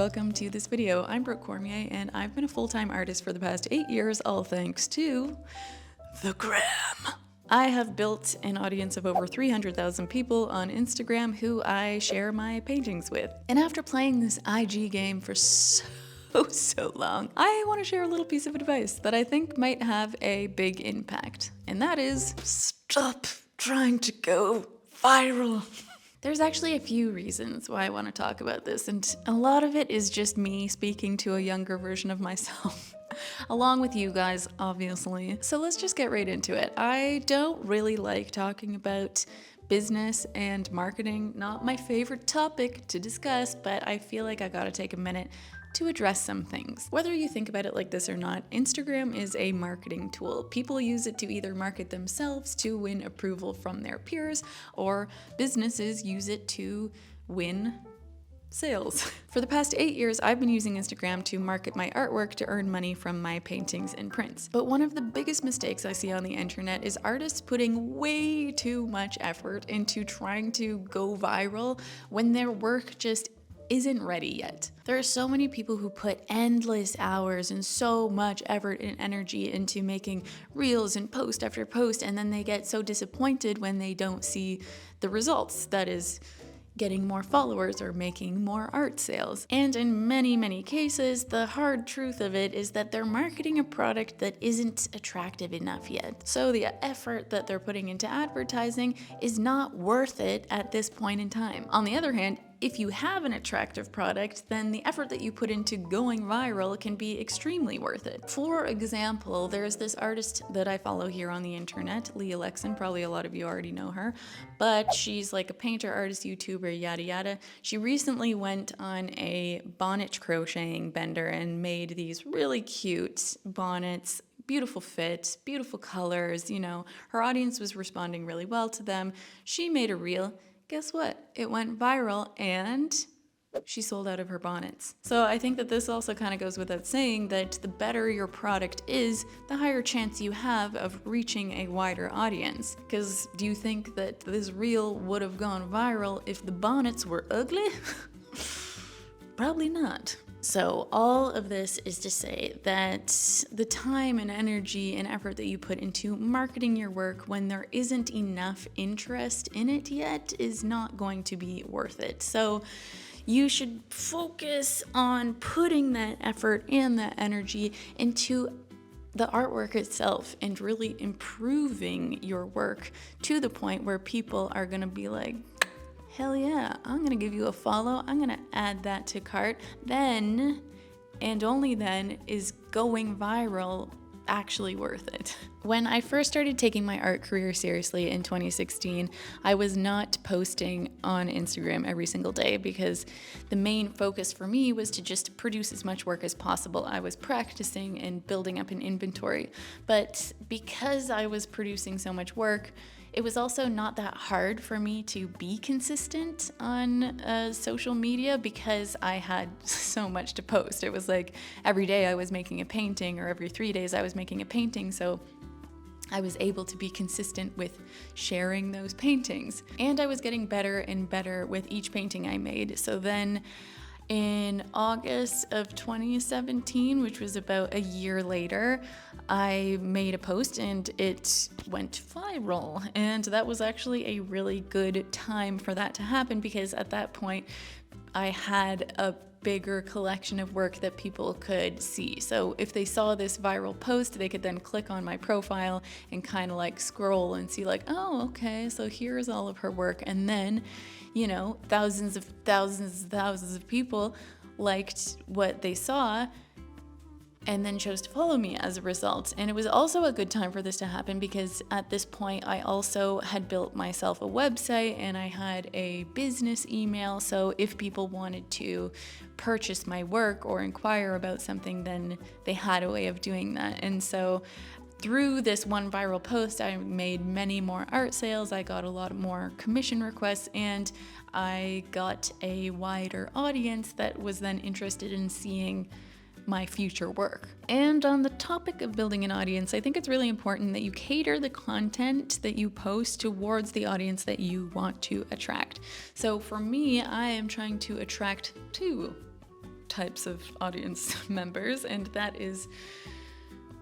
welcome to this video. I'm Brooke Cormier and I've been a full-time artist for the past 8 years, all thanks to the gram. I have built an audience of over 300,000 people on Instagram who I share my paintings with. And after playing this IG game for so long, I want to share a little piece of advice that I think might have a big impact. And that is, stop trying to go viral. There's actually a few reasons why I want to talk about this, and a lot of it is just me speaking to a younger version of myself. Along with you guys, obviously. So let's just get right into it. I don't really like talking about business and marketing, not my favorite topic to discuss, but I feel like I gotta take a minute to address some things. Whether you think about it like this or not, Instagram is a marketing tool. People use it to either market themselves to win approval from their peers, or businesses use it to win sales. For the past 8 years, I've been using Instagram to market my artwork to earn money from my paintings and prints. But one of the biggest mistakes I see on the internet is artists putting way too much effort into trying to go viral when their work just isn't ready yet. There are so many people who put endless hours and so much effort and energy into making reels and post after post, and then they get so disappointed when they don't see the results. That is, getting more followers or making more art sales. And in many, many cases, the hard truth of it is that they're marketing a product that isn't attractive enough yet. So the effort that they're putting into advertising is not worth it at this point in time. On the other hand, if you have an attractive product, then the effort that you put into going viral can be extremely worth it. For example, there's this artist that I follow here on the internet, Leah Lexon. Probably a lot of you already know her, but she's like a painter, artist, YouTuber, yada yada. She recently went on a bonnet crocheting bender and made these really cute bonnets. Beautiful fit, beautiful colors, her audience was responding really well to them. She made a reel. Guess what? It went viral and she sold out of her bonnets. So I think that this also kind of goes without saying that the better your product is, the higher chance you have of reaching a wider audience. Because do you think that this reel would have gone viral if the bonnets were ugly? Probably not. So all of this is to say that the time and energy and effort that you put into marketing your work when there isn't enough interest in it yet is not going to be worth it. So you should focus on putting that effort and that energy into the artwork itself and really improving your work to the point where people are going to be like, hell yeah, I'm gonna give you a follow, I'm gonna add that to cart. Then, and only then, is going viral actually worth it. When I first started taking my art career seriously in 2016, I was not posting on Instagram every single day because the main focus for me was to just produce as much work as possible. I was practicing and building up an inventory. But because I was producing so much work, it was also not that hard for me to be consistent on social media because I had so much to post. It was like every day I was making a painting, or every 3 days I was making a painting, so I was able to be consistent with sharing those paintings. And I was getting better and better with each painting I made. So then in August of 2017, which was about a year later, I made a post and it went viral. And that was actually a really good time for that to happen because at that point, I had a bigger collection of work that people could see. So if they saw this viral post, they could then click on my profile and kind of like scroll and see like, oh, okay, so here's all of her work. And then, thousands of people liked what they saw and then chose to follow me as a result. And it was also a good time for this to happen because at this point I also had built myself a website and I had a business email. So if people wanted to purchase my work or inquire about something, then they had a way of doing that. And so through this one viral post, I made many more art sales, I got a lot more commission requests, and I got a wider audience that was then interested in seeing my future work. And on the topic of building an audience, I think it's really important that you cater the content that you post towards the audience that you want to attract. So for me, I am trying to attract two types of audience members, and that is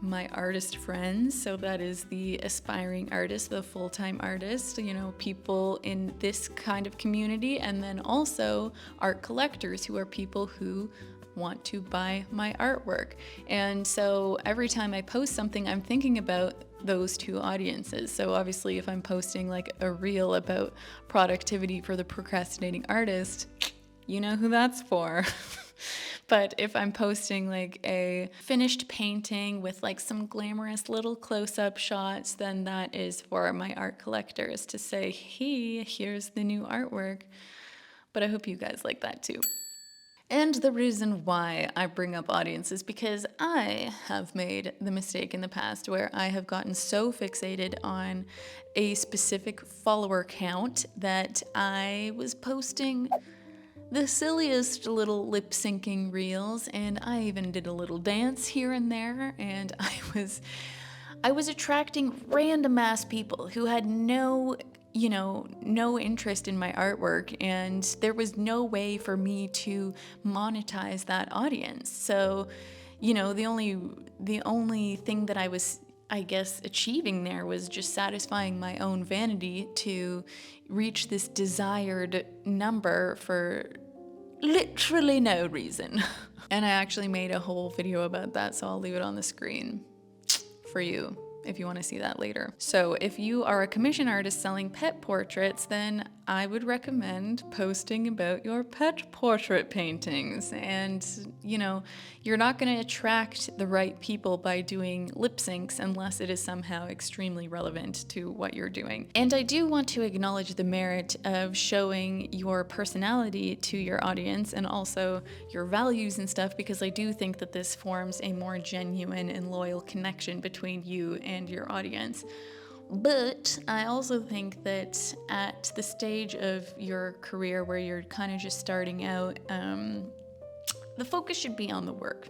my artist friends. So that is the aspiring artist, the full-time artist, people in this kind of community, and then also art collectors, who are people who want to buy my artwork. And so every time I post something, I'm thinking about those two audiences. So obviously if I'm posting like a reel about productivity for the procrastinating artist, you know who that's for. But if I'm posting like a finished painting with like some glamorous little close-up shots, then that is for my art collectors to say, hey, here's the new artwork. But I hope you guys like that too. And the reason why I bring up audience is because I have made the mistake in the past where I have gotten so fixated on a specific follower count that I was posting the silliest little lip syncing reels, and I even did a little dance here and there, and I was attracting random ass people who had no interest in my artwork, and there was no way for me to monetize that audience. So, the only thing that I was, I guess, achieving there was just satisfying my own vanity to reach this desired number for literally no reason. And I actually made a whole video about that, so I'll leave it on the screen for you if you want to see that later. So if you are a commission artist selling pet portraits, then I would recommend posting about your pet portrait paintings. And, you're not going to attract the right people by doing lip syncs unless it is somehow extremely relevant to what you're doing. And I do want to acknowledge the merit of showing your personality to your audience and also your values and stuff, because I do think that this forms a more genuine and loyal connection between you and your audience. But I also think that at the stage of your career where you're kind of just starting out, the focus should be on the work,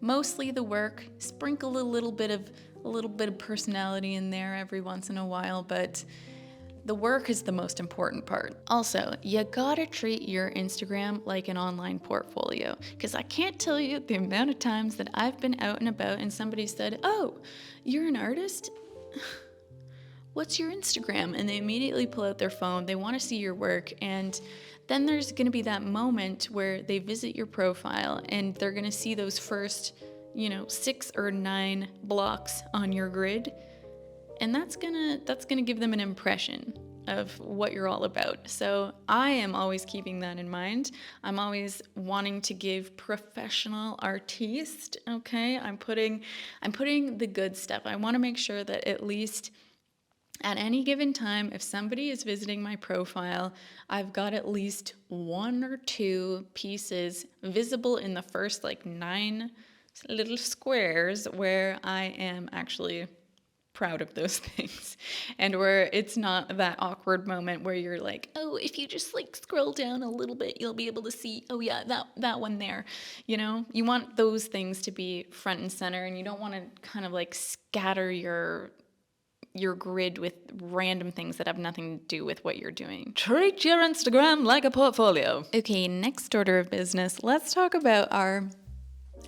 mostly the work. Sprinkle a little bit of personality in there every once in a while, but the work is the most important part. Also, you gotta treat your Instagram like an online portfolio, because I can't tell you the amount of times that I've been out and about and somebody said, "Oh, you're an artist? What's your Instagram?" And they immediately pull out their phone. They want to see your work, and then there's going to be that moment where they visit your profile and they're going to see those first, 6 or 9 blocks on your grid, and that's gonna give them an impression of what you're all about. So I am always keeping that in mind. I'm always wanting to give professional artiste, okay? I'm putting the good stuff. I want to make sure that at least at any given time, if somebody is visiting my profile, I've got at least 1 or 2 pieces visible in the first 9 little squares where I am actually proud of those things, and where it's not that awkward moment where you're like, oh, if you just scroll down a little bit, you'll be able to see, oh yeah, that one there. You want those things to be front and center, and you don't want to kind of scatter your grid with random things that have nothing to do with what you're doing. Treat your Instagram like a portfolio. Okay, next order of business, let's talk about our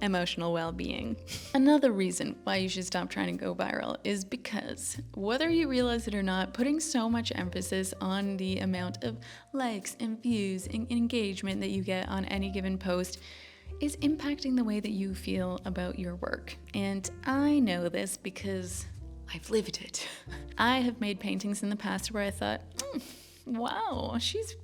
emotional well-being. Another reason why you should stop trying to go viral is because, whether you realize it or not, putting so much emphasis on the amount of likes and views and engagement that you get on any given post is impacting the way that you feel about your work. And I know this because I've lived it. I have made paintings in the past where I thought, wow, she's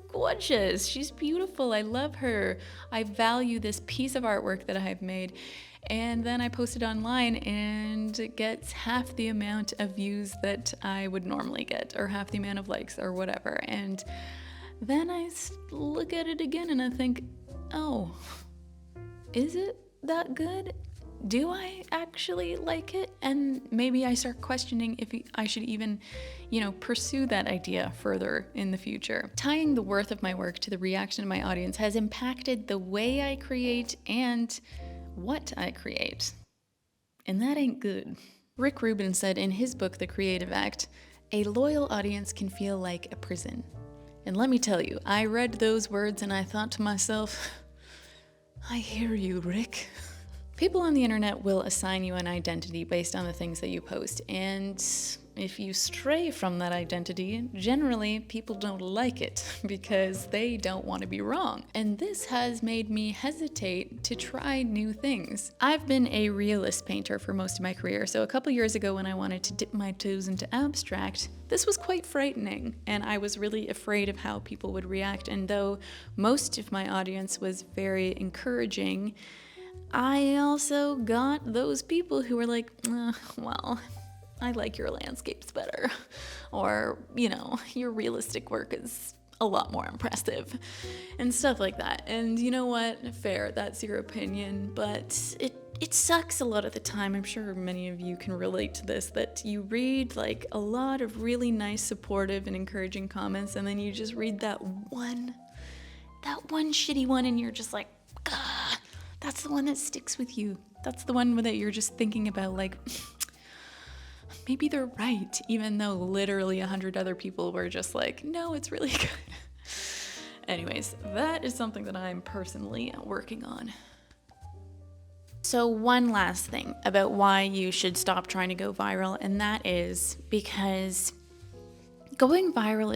gorgeous, she's beautiful, I love her, I value this piece of artwork that I've made. And then I post it online and it gets half the amount of views that I would normally get, or half the amount of likes or whatever. And then I look at it again and I think, oh, is it that good? Do I actually like it? And maybe I start questioning if I should even, pursue that idea further in the future. Tying the worth of my work to the reaction of my audience has impacted the way I create and what I create. And that ain't good. Rick Rubin said in his book, The Creative Act, a loyal audience can feel like a prison. And let me tell you, I read those words and I thought to myself, I hear you, Rick. People on the internet will assign you an identity based on the things that you post, and if you stray from that identity, generally people don't like it because they don't want to be wrong. And this has made me hesitate to try new things. I've been a realist painter for most of my career, so a couple years ago when I wanted to dip my toes into abstract, this was quite frightening, and I was really afraid of how people would react. And though most of my audience was very encouraging, I also got those people who were like, well, I like your landscapes better. Or, your realistic work is a lot more impressive. And stuff like that. And you know what? Fair, that's your opinion. But it sucks a lot of the time. I'm sure many of you can relate to this, that you read like a lot of really nice, supportive, and encouraging comments, and then you just read that one shitty one, and you're just like, ah. That's the one that sticks with you. That's the one that you're just thinking about, like, maybe they're right, even though literally 100 other people were just like, no, it's really good. Anyways, that is something that I'm personally working on. So one last thing about why you should stop trying to go viral, and that is because going viral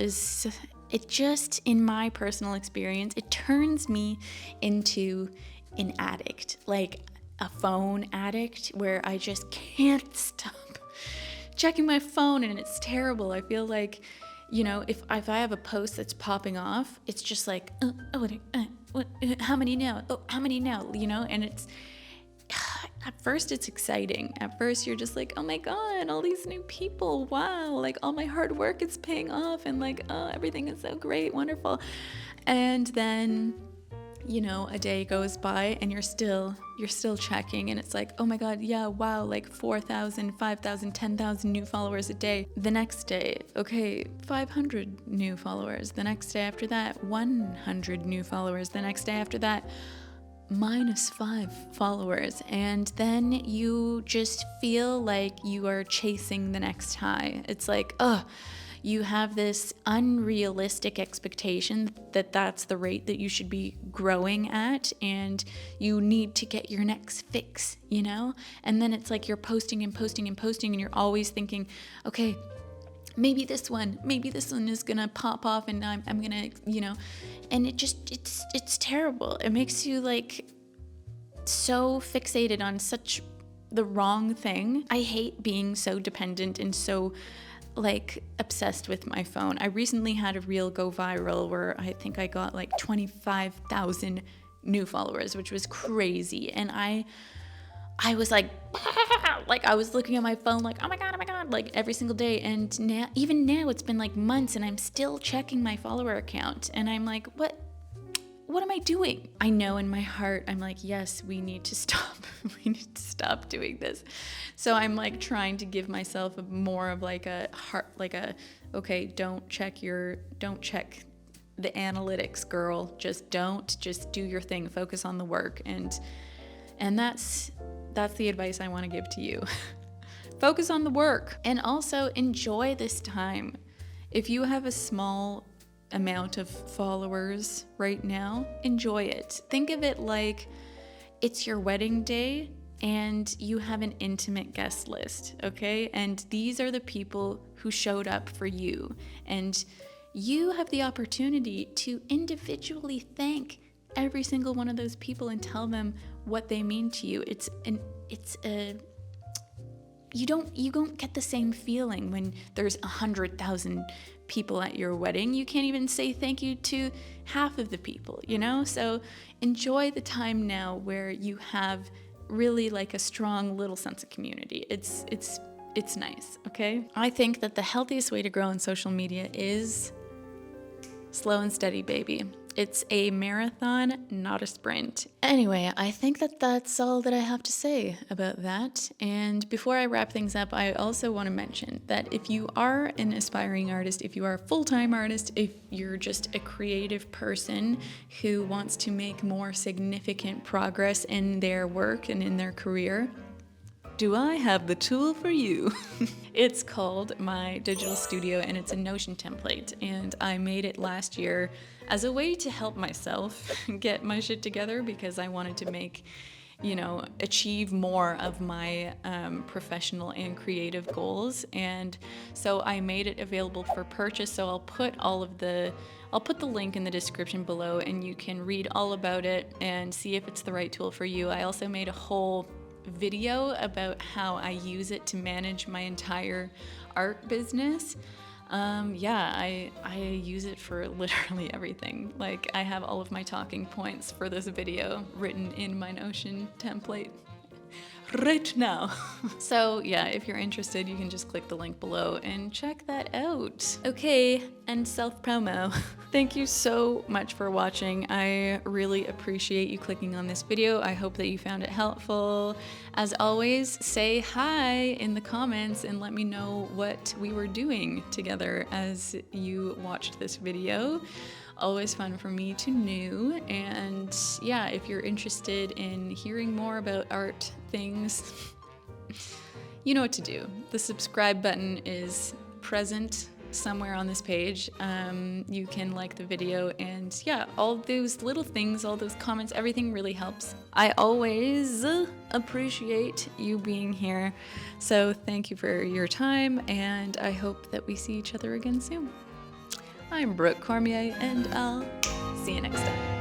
it just, in my personal experience, it turns me into an addict, like a phone addict, where I just can't stop checking my phone, and it's terrible. I feel like, if I have a post that's popping off, it's just like, how many now? Oh, how many now? And it's, at first it's exciting. At first you're just like, oh my God, all these new people. Wow. Like all my hard work is paying off, and like, oh, everything is so great, wonderful. And then a day goes by and you're still checking, and it's like, oh my God, yeah, wow, like 4,000, 5,000, 10,000 new followers a day. The next day, okay, 500 new followers. The next day after that, 100 new followers. The next day after that, -5 followers. And then you just feel like you are chasing the next high. It's like, you have this unrealistic expectation that that's the rate that you should be growing at, and you need to get your next fix, And then it's like you're posting and posting and posting, and you're always thinking, okay, maybe this one is gonna pop off, and I'm gonna, and it's terrible. It makes you like so fixated on such the wrong thing. I hate being so dependent and so like obsessed with my phone. I recently had a reel go viral where I think I got like 25,000 new followers, which was crazy. And I was like, like I was looking at my phone like, oh my God, like every single day. And even now it's been like months and I'm still checking my follower account. And I'm like, what am I doing? I know in my heart, I'm like, yes, we need to stop. We need to stop doing this. So I'm like trying to give myself more of like a heart, like okay, don't check the analytics, girl. Just do your thing. Focus on the work. And that's the advice I want to give to you. Focus on the work, and also enjoy this time. If you have a small amount of followers right now, enjoy it. Think of it like it's your wedding day and you have an intimate guest list, okay? And these are the people who showed up for you. And you have the opportunity to individually thank every single one of those people and tell them what they mean to you. You don't get the same feeling when there's 100,000 people at your wedding. You can't even say thank you to half of the people, So enjoy the time now where you have really like a strong little sense of community. It's nice, okay? I think that the healthiest way to grow on social media is slow and steady, baby. It's a marathon, not a sprint. Anyway, I think that that's all that I have to say about that. And before I wrap things up, I also want to mention that if you are an aspiring artist, if you are a full-time artist, if you're just a creative person who wants to make more significant progress in their work and in their career, do I have the tool for you? It's called My Digital Studio, and it's a Notion template, and I made it last year as a way to help myself get my shit together because I wanted to make, achieve more of my professional and creative goals. And so I made it available for purchase. So I'll put the link in the description below, and you can read all about it and see if it's the right tool for you. I also made a whole video about how I use it to manage my entire art business. I use it for literally everything. Like, I have all of my talking points for this video written in my Notion template right now. So yeah, if you're interested, you can just click the link below and check that out. Okay, and self-promo. Thank you so much for watching. I really appreciate you clicking on this video. I hope that you found it helpful. As always, say hi in the comments and let me know what we were doing together as you watched this video. Always fun for me to know. And yeah, if you're interested in hearing more about art things, you know what to do. The subscribe button is present somewhere on this page. You can like the video, and yeah, all those little things, all those comments, everything really helps. I always appreciate you being here. So thank you for your time, and I hope that we see each other again soon. I'm Brooke Cormier, and I'll see you next time.